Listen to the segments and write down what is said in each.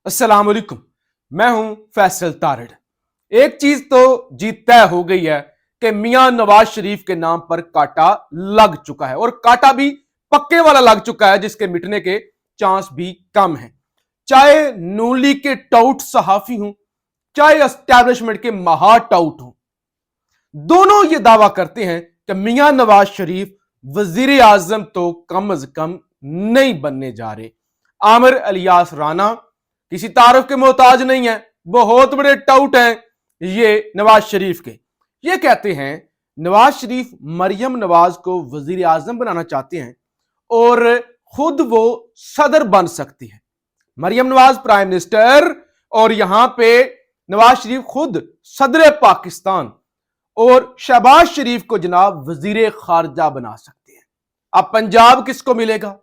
अस्सलाम वालेकुम। मैं हूं फैसल तारड़। एक चीज तो जी तय हो गई है कि मियां नवाज शरीफ के नाम पर कांटा लग चुका है और कांटा भी पक्के वाला लग चुका है जिसके मिटने के चांस भी कम है। चाहे नून लीग के टाउट सहाफी हूं, चाहे एस्टैब्लिशमेंट के महा टाउट हूं, दोनों ये दावा करते हैं कि मियां नवाज शरीफ वजीर आजम तो कम अज कम नहीं बनने जा रहे। आमिर इलियास राना किसी तारफ के मोहताज नहीं है, बहुत बड़े टाउट हैं ये नवाज शरीफ के। ये कहते हैं नवाज शरीफ मरियम नवाज को वजीर आजम बनाना चाहते हैं और खुद वो सदर बन सकती है। मरियम नवाज प्राइम मिनिस्टर और यहां पे नवाज शरीफ खुद सदर पाकिस्तान और शहबाज शरीफ को जनाब वजीर खारजा बना सकते हैं। अब पंजाब किसको मिलेगा?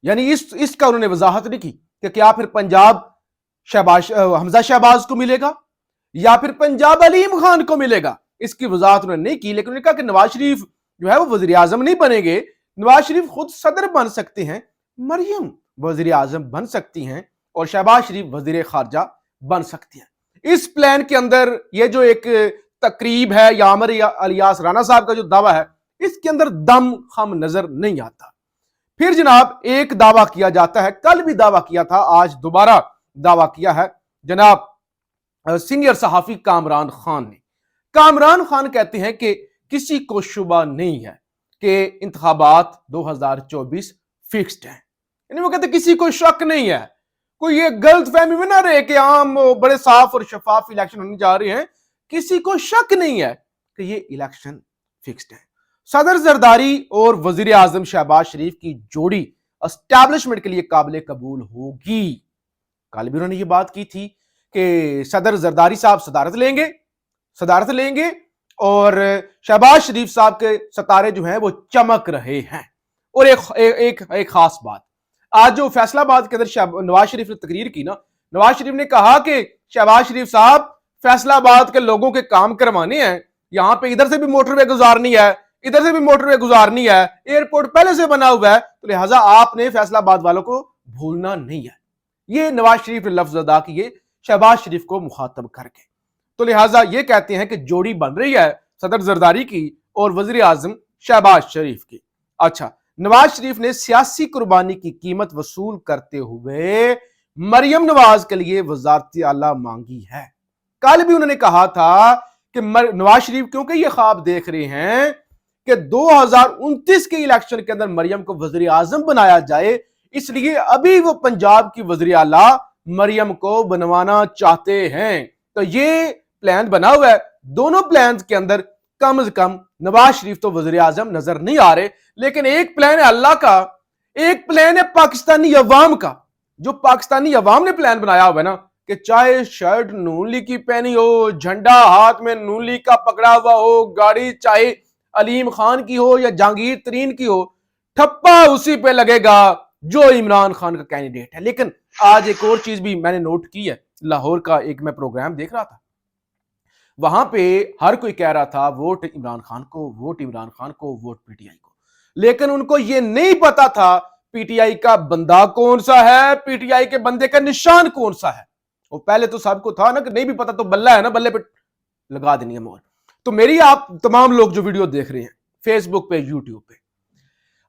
यानी इसका उन्होंने वजाहत नहीं की कि क्या फिर पंजाब हमजा शहबाज को मिलेगा या फिर पंजाब अलीम खान को मिलेगा। इसकी वजाहत उन्होंने नहीं की, लेकिन उन्होंने कहा कि नवाज शरीफ जो है वो वजीर आजम नहीं बनेंगे, नवाज शरीफ खुद सदर बन सकते हैं, मरियम वजीर आजम बन सकती हैं और शहबाज शरीफ वजीर खारजा बन सकती हैं। इस प्लान के अंदर ये जो एक तकरीब है या आमिर इलियास राना साहब का जो दावा है, इसके अंदर दम खम नजर नहीं आता। फिर जनाब एक दावा किया जाता है, कल भी दावा किया था, आज दोबारा दावा किया है जनाब सीनियर सहाफी कामरान खान ने। कामरान खान कहते हैं कि किसी को शुबा नहीं है कि इंतखाबात 2024 फिक्स्ड है। यानी वो कहते किसी को शक नहीं है, कोई ये गलत फहमी में ना रहे कि आम बड़े साफ और शफाफ इलेक्शन होने जा रहे हैं। किसी को शक नहीं है कि ये इलेक्शन फिक्स्ड है। सदर जरदारी और वजीर आजम शहबाज शरीफ की जोड़ी एस्टैब्लिशमेंट के लिए काबिल कबूल होगी। कल भी उन्होंने ये बात की थी कि सदर जरदारी साहब सदारत लेंगे और शहबाज शरीफ साहब के सितारे जो हैं वो चमक रहे हैं। और एक खास बात, आज जो फैसलाबाद के अंदर नवाज शरीफ ने तकरीर की ना, नवाज शरीफ ने कहा कि शहबाज शरीफ साहब फैसलाबाद के लोगों के काम करवाने हैं, यहां पे इधर से भी मोटरवे गुजारनी है, इधर से भी मोटरवे गुजारनी है, एयरपोर्ट पहले से बना हुआ है, तो लिहाजा आपने फैसलाबाद वालों को भूलना नहीं है। ये नवाज शरीफ ने लफ्ज अदा किए शहबाज शरीफ को मुखातब करके। तो लिहाजा ये कहते हैं कि जोड़ी बन रही है सदर जरदारी की और वजीर आजम शहबाज शरीफ की। अच्छा, नवाज शरीफ ने सियासी कुर्बानी की कीमत वसूल करते हुए मरियम नवाज के लिए वजारत आला मांगी है। कल भी उन्होंने कहा था कि नवाज शरीफ क्योंकि ये ख्वाब देख रहे हैं कि 2029 के इलेक्शन के अंदर मरियम को वजीर आजम बनाया जाए, इसलिए अभी वो पंजाब की वजीर आला मरियम को बनवाना चाहते हैं। तो ये प्लान बना हुआ है। दोनों प्लान के अंदर कम से कम नवाज शरीफ तो वजीर आजम नजर नहीं आ रहे, लेकिन एक प्लान है अल्लाह का, एक प्लान है पाकिस्तानी अवाम का। जो पाकिस्तानी अवाम ने प्लान बनाया हुआ है ना कि चाहे शर्ट नून लीग की पहनी हो, झंडा हाथ में नून लीग का पकड़ा हुआ हो, गाड़ी चाहे अलीम खान की हो या जहांगीर तरीन की हो, ठप्पा उसी पे लगेगा जो इमरान खान का कैंडिडेट है। लेकिन आज एक और चीज भी मैंने नोट की है, लाहौर का एक मैं प्रोग्राम देख रहा था, वहां पे हर कोई कह रहा था वोट इमरान खान को, वोट इमरान खान को, वोट पीटीआई को, लेकिन उनको यह नहीं पता था पीटीआई का बंदा कौन सा है, पीटीआई के बंदे का निशान कौन सा है। वो पहले तो सबको था ना कि नहीं भी पता तो बल्ला है ना, बल्ले पे लगा देनी है मोहर। तो मेरी आप तमाम लोग जो वीडियो देख रहे हैं फेसबुक पे, यूट्यूब पे,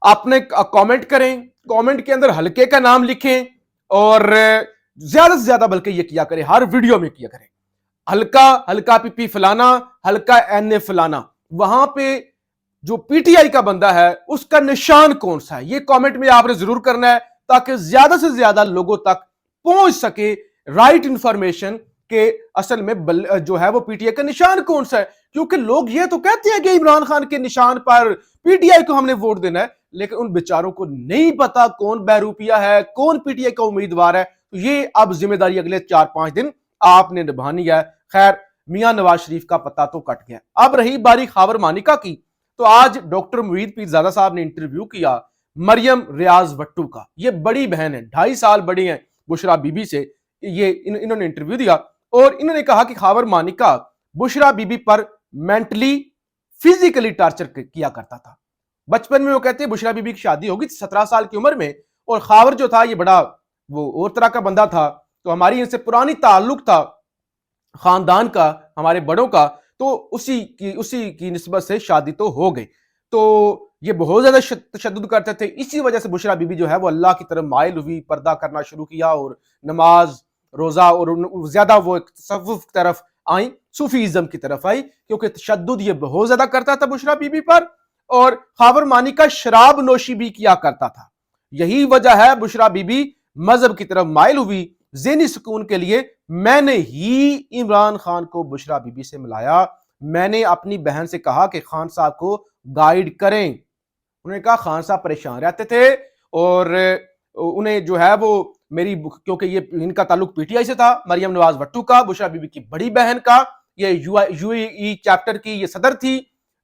आपने कमेंट करें, कमेंट के अंदर हल्के का नाम लिखें और ज्यादा से ज्यादा बल्कि ये किया करें, हर वीडियो में किया करें हल्का पीपी फलाना, हल्का एनए फलाना, वहां पे जो पीटीआई का बंदा है उसका निशान कौन सा है, ये कमेंट में आपने जरूर करना है ताकि ज्यादा से ज्यादा लोगों तक पहुंच सके राइट इंफॉर्मेशन के असल में जो है वो पीटीआई का निशान कौन सा है। क्योंकि लोग ये तो कहते हैं कि इमरान खान के निशान पर पीटीआई को हमने वोट देना है, लेकिन उन बेचारों को नहीं पता कौन बहरूपिया है, कौन पीटीआई का उम्मीदवार है। तो ये अब जिम्मेदारी अगले 4-5 दिन आपने निभानी है। खैर, मियां नवाज शरीफ का पता तो कट गया। अब रही बारी खावर मानिका की, तो आज डॉक्टर मुईद पीरजादा साहब ने इंटरव्यू किया मरियम रियाज भट्टू का। ये बड़ी बहन है, 2.5 साल बड़ी है बुशरा बीबी से। ये इन्होंने इंटरव्यू दिया और इन्होंने कहा कि खावर मानिका बुशरा बीबी पर मेंटली फिजिकली टॉर्चर किया करता था। बचपन में वो कहते हैं बुशरा बीबी की शादी होगी 17 साल की उम्र में, और खावर जो था ये बड़ा वो और तरह का बंदा था, تو ہماری ان سے پرانی تعلق تھا خاندان کا، ہمارے بڑوں کا، تو اسی کی نسبت سے شادی تو ہو گئی. تو یہ بہت زیادہ تشدد کرتے تھے. اسی وجہ سے بشرا بی بی جو ہے وہ اللہ کی طرف مائل ہوئی، پردہ کرنا شروع کیا اور نماز روزہ اور زیادہ وہ تصوف کی طرف آئیں، صوفیزم کی طرف آئی، کیونکہ تشدد یہ بہت زیادہ کرتا تھا بشرا بی بی پر، اور خاور مانی کا شراب نوشی بھی کیا کرتا تھا. یہی وجہ ہے بشرا بی بی مذہب کی طرف مائل ہوئی. ذہنی سکون کے لیے میں نے ہی عمران خان کو بشرا بی بی سے ملایا. میں نے اپنی بہن سے کہا کہ خان صاحب کو گائیڈ کریں. انہوں نے کہا خان صاحب پریشان رہتے تھے اور انہیں جو ہے وہ میری، کیونکہ یہ ان کا تعلق پی ٹی آئی سے تھا، مریم نواز وٹو کا، بشرا بی بی کی بڑی بہن کا، یہ یو اے ای چیپٹر کی یہ صدر تھی،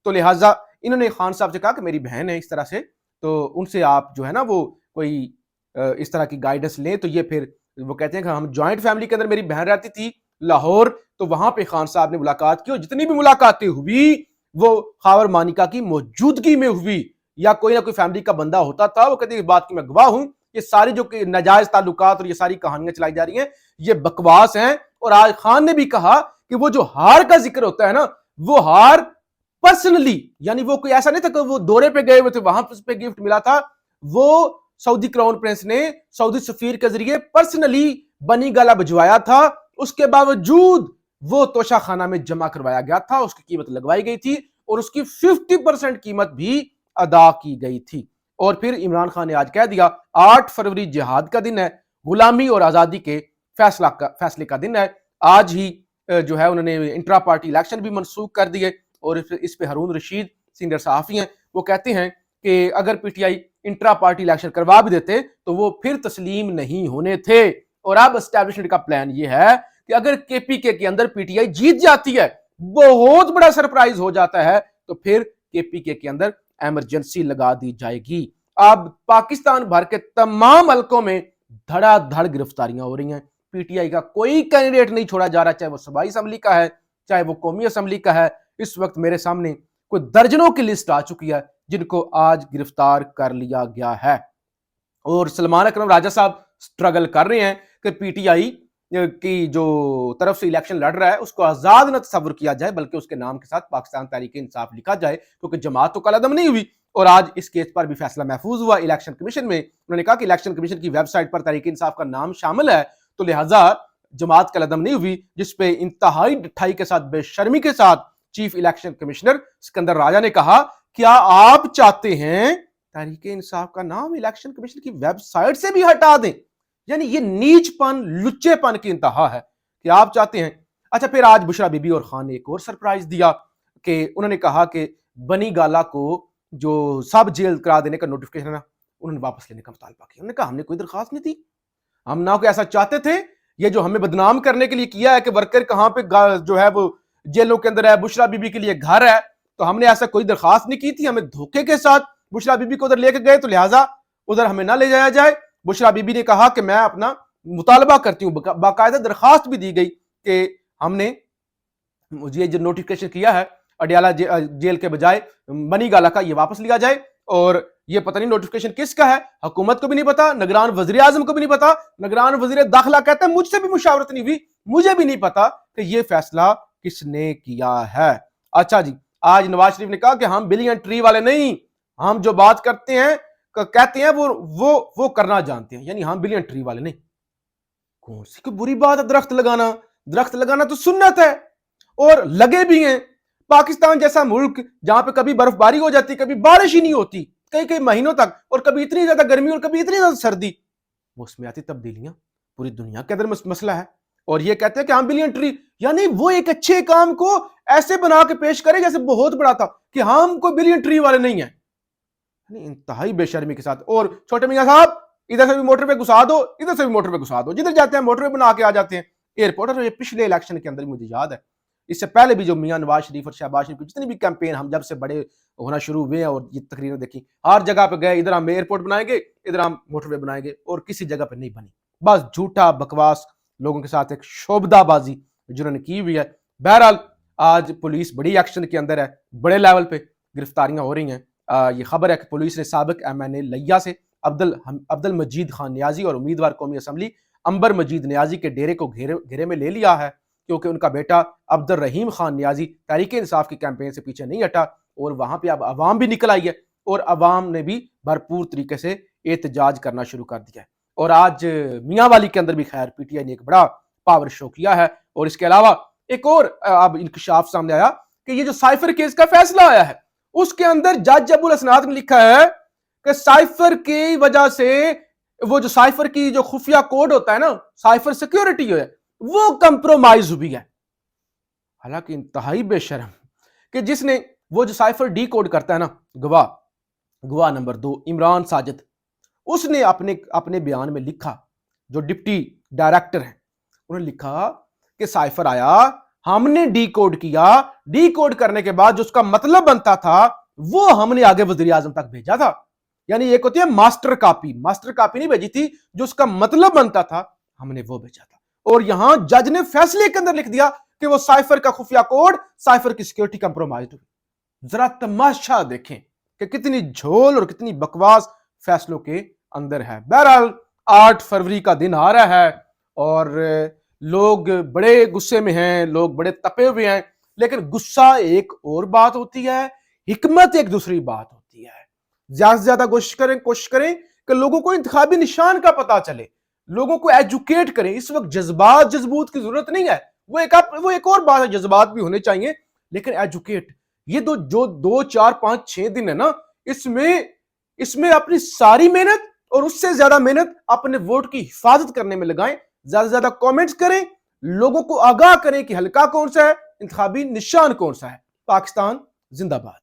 تو لہٰذا انہوں نے خان صاحب سے کہا کہ میری بہن ہے اس طرح سے، تو ان سے آپ جو ہے نا وہ کوئی اس طرح کی گائیڈنس لیں. تو یہ پھر وہ کہتے ہیں کہ ہم جوائنٹ فیملی کے اندر میری بہن رہتی تھی لاہور، تو وہاں پہ خان صاحب نے ملاقات کی، اور جتنی بھی ملاقاتیں ہوئی وہ خاور مانیکا کی موجودگی میں ہوئی، یا کوئی نہ کوئی فیملی کا بندہ ہوتا تھا. وہ کہتے ہیں اس بات کی میں گواہ ہوں، یہ ساری جو کہ ناجائز تعلقات اور یہ ساری کہانیاں چلائی جا رہی ہیں یہ بکواس ہیں. اور آج خان نے بھی کہا کہ وہ جو ہار کا ذکر ہوتا ہے نا، وہ ہار پرسنلی، یعنی وہ کوئی ایسا نہیں تھا کہ وہ دورے پہ گئے ہوئے تھے وہاں پہ گفٹ ملا تھا، وہ سعودی کراؤن پرنس نے سعودی سفیر کے ذریعے پرسنلی بنی گالا بھجوایا تھا. اس کے باوجود وہ توشہ خانہ میں جمع کروایا گیا تھا، اس کی قیمت لگوائی گئی تھی اور اس کی 50% قیمت بھی ادا کی گئی تھی. اور پھر عمران خان نے آج کہہ دیا 8 فروری جہاد کا دن ہے، غلامی اور آزادی کے فیصلے کا دن ہے. آج ہی جو ہے انہوں نے انٹرا پارٹی الیکشن بھی منسوخ کر دیے، اور اس پہ ہارون رشید سینئر صحافی ہیں، وہ کہتے ہیں کہ اگر P T I intra party election کروا بھی دیتے تو وہ پھر تسلیم نہیں ہونے تھے. اور اب اسٹیبلشمنٹ کا پلان یہ ہے کہ اگر کے پی کے اندر پی ٹی آئی جیت جاتی ہے، بہت بڑا سرپرائز ہو جاتا ہے، تو پھر کے پی کے اندر ایمرجنسی لگا دی جائے گی. اب پاکستان بھر کے تمام حلقوں میں دھڑا دھڑ گرفتاریاں ہو رہی ہیں. پی ٹی آئی کا کوئی کینڈیڈیٹ نہیں چھوڑا جا رہا، چاہے وہ صوبائی اسمبلی کا ہے، چاہے وہ قومی اسمبلی کا ہے. اس وقت میرے سامنے کوئی درجنوں کی لسٹ آ چکی ہے جن کو آج گرفتار کر لیا گیا ہے. اور سلمان اکرم راجہ صاحب سٹرگل کر رہے ہیں کہ پی ٹی آئی کی جو طرف سے الیکشن لڑ رہا ہے اس کو آزاد نہ تصور کیا جائے، بلکہ اس کے نام کے ساتھ پاکستان تحریک انصاف لکھا جائے، کیونکہ جماعت تو کالعدم نہیں ہوئی. اور آج اس کیس پر بھی فیصلہ محفوظ ہوا الیکشن کمیشن میں. انہوں نے کہا کہ الیکشن کمیشن کی ویب سائٹ پر تحریک انصاف کا نام شامل ہے، تو لہٰذا جماعت کالعدم نہیں ہوئی، جس پہ انتہائی ڈٹھائی کے ساتھ، بے شرمی کے ساتھ چیف الیکشن کمشنر سکندر راجہ نے کہا کیا آپ چاہتے ہیں تحریک انصاف کا نام الیکشن کمیشن کی ویب سائٹ سے بھی ہٹا دیں؟ یعنی یہ نیچ پن، لچے پن کی انتہا ہے کہ آپ چاہتے ہیں. اچھا، پھر آج بشرا بی بی اور خان نے ایک اور سرپرائز دیا کہ انہوں نے کہا کہ بنی گالا کو جو سب جیل کرا دینے کا نوٹیفکیشن ہے نا، انہوں نے واپس لینے کا مطالبہ کیا. انہوں نے کہا ہم نے کوئی درخواست نہیں تھی، ہم نہ کوئی ایسا چاہتے تھے. یہ جو ہمیں بدنام کرنے کے لیے کیا ہے کہ ورکر کہاں پہ جو ہے وہ جیلوں کے اندر ہے، بشرا بی بی کے لیے گھر ہے، تو ہم نے ایسا کوئی درخواست نہیں کی تھی. ہمیں دھوکے کے ساتھ بشرا بی بی کو ادھر لے کے گئے، تو لہٰذا ادھر ہمیں نہ لے جایا جائے. بشرا بی بی نے کہا کہ میں اپنا مطالبہ کرتی ہوں، باقاعدہ درخواست بھی دی گئی کہ ہم نے یہ جو نوٹیفکیشن کیا ہے اڈیالہ جیل کے بجائے بنی گالا کا، یہ واپس لیا جائے. اور یہ پتہ نہیں نوٹیفکیشن کس کا ہے، حکومت کو بھی نہیں پتا، نگران وزیر اعظم کو بھی نہیں پتا. نگران وزیر داخلہ کہتا ہے مجھ سے بھی مشاورت نہیں ہوئی، مجھے بھی نہیں پتا کہ یہ فیصلہ کس نے کیا ہے. اچھا جی، آج نواز شریف نے کہا کہ ہم بلین ٹری والے نہیں، ہم جو بات کرتے ہیں کہتے ہیں وہ کرنا جانتے ہیں، یعنی ہم بلین ٹری والے نہیں. کون سی کوئی بری بات ہے درخت لگانا؟ درخت لگانا تو سنت ہے، اور لگے بھی ہیں. پاکستان جیسا ملک جہاں پہ کبھی برف باری ہو جاتی، کبھی بارش ہی نہیں ہوتی کئی مہینوں تک، اور کبھی اتنی زیادہ گرمی اور کبھی اتنی زیادہ سردی، موسمیاتی تبدیلیاں پوری دنیا کے اندر مسئلہ ہے. اور یہ کہتے ہیں کہ ہم بلین ٹری، یعنی وہ ایک اچھے کام کو ایسے بنا کے پیش کرے جیسے بہت بڑا تھا کہ ہم کوئی بلین ٹری والے نہیں ہیں. یعنی انتہائی بے شرمی کے ساتھ. اور چھوٹے میاں صاحب ادھر سے بھی موٹر پہ گھسا دو، ادھر سے بھی موٹر پہ گھسا دو، جدھر جاتے ہیں موٹر پہ بنا کے آ جاتے ہیں ایئرپورٹ. اور یہ پچھلے الیکشن کے اندر مجھے یاد ہے، اس سے پہلے بھی جو میاں نواز شریف اور شہباز شریف کی جتنی بھی کیمپین ہم جب سے بڑے ہونا شروع ہوئے ہیں اور یہ تقریریں دیکھی، ہر جگہ پہ گئے ادھر ہم ایئرپورٹ بنائیں گے، ادھر ہم موٹر وے بنائیں گے، اور کسی جگہ پہ نہیں بنی. بس جھوٹا بکواس، لوگوں کے ساتھ ایک شوبدہ بازی جنہوں نے کی ہوئی ہے. بہرحال آج پولیس بڑی ایکشن کے اندر ہے، بڑے لیول پہ گرفتاریاں ہو رہی ہیں. یہ خبر ہے کہ پولیس نے سابق ایم این اے لیا سے عبد المجید خان نیازی اور امیدوار قومی اسمبلی अंबर मजीद नियाजी के डेरे को घेरे में ले लिया है, क्योंकि उनका बेटा अब्दुर्रहीम खान नियाजी तहरीक इंसाफ की कैंपेन से पीछे नहीं हटा और वहां पे अब अवाम भी निकल आई है और अवाम ने भी भरपूर तरीके से एहतजाज करना शुरू कर दिया है। और आज मियां वाली के अंदर भी खैर पीटीआई ने एक बड़ा पावर शो किया है। और इसके अलावा एक और अब इंकशाफ सामने आया कि ये जो साइफर केस का फैसला आया है उसके अंदर जज अबुल हसनात ने लिखा है कि साइफर की वजह से वो जो साइफर की जो खुफिया कोड होता है ना, साइफर सिक्योरिटी है, वो कंप्रोमाइज हुई है। हालांकि इंतहाई बेशरम कि जिसने वो जो साइफर डी कोड करता है ना, गवाह नंबर 2 इमरान साजिद, उसने अपने बयान में लिखा, जो डिप्टी डायरेक्टर है, उन्होंने लिखा कि साइफर आया, हमने डी कोड किया, डी कोड करने के बाद जो उसका मतलब बनता था वो हमने आगे वजीर आजम तक भेजा था। यानी एक होती है मास्टर कॉपी नहीं भेजी थी, जो उसका मतलब बनता था हमने वो भेजा था। और यहां जज ने फैसले के अंदर लिख दिया कि वो साइफर का खुफिया कोड, साइफर की सिक्योरिटी कंप्रोमाइज हुई। जरा तमाशा देखें कि कितनी झोल और कितनी बकवास फैसलों के अंदर है। बहरहाल 8 फरवरी का दिन आ रहा है और लोग बड़े गुस्से में हैं, लोग बड़े तपे हुए हैं, लेकिन गुस्सा एक और बात होती है, हिकमत एक दूसरी बात होती है। ज्यादा से ज्यादा कोशिश करें कि लोगों को इंतखाबी निशान का पता चले, लोगों को एजुकेट करें। इस वक्त जज्बूत की जरूरत नहीं है, वो एक और बात है, जज्बात भी होने चाहिए, लेकिन एजुकेट। ये जो 2, 4, 5, 6 दिन है ना, इसमें अपनी सारी मेहनत और उससे ज्यादा मेहनत अपने वोट की हिफाजत करने में लगाएं। ज्यादा से ज्यादा कमेंट्स करें, लोगों को आगाह करें कि हल्का कौन सा है, इंतखाबी निशान कौन सा है। पाकिस्तान जिंदाबाद।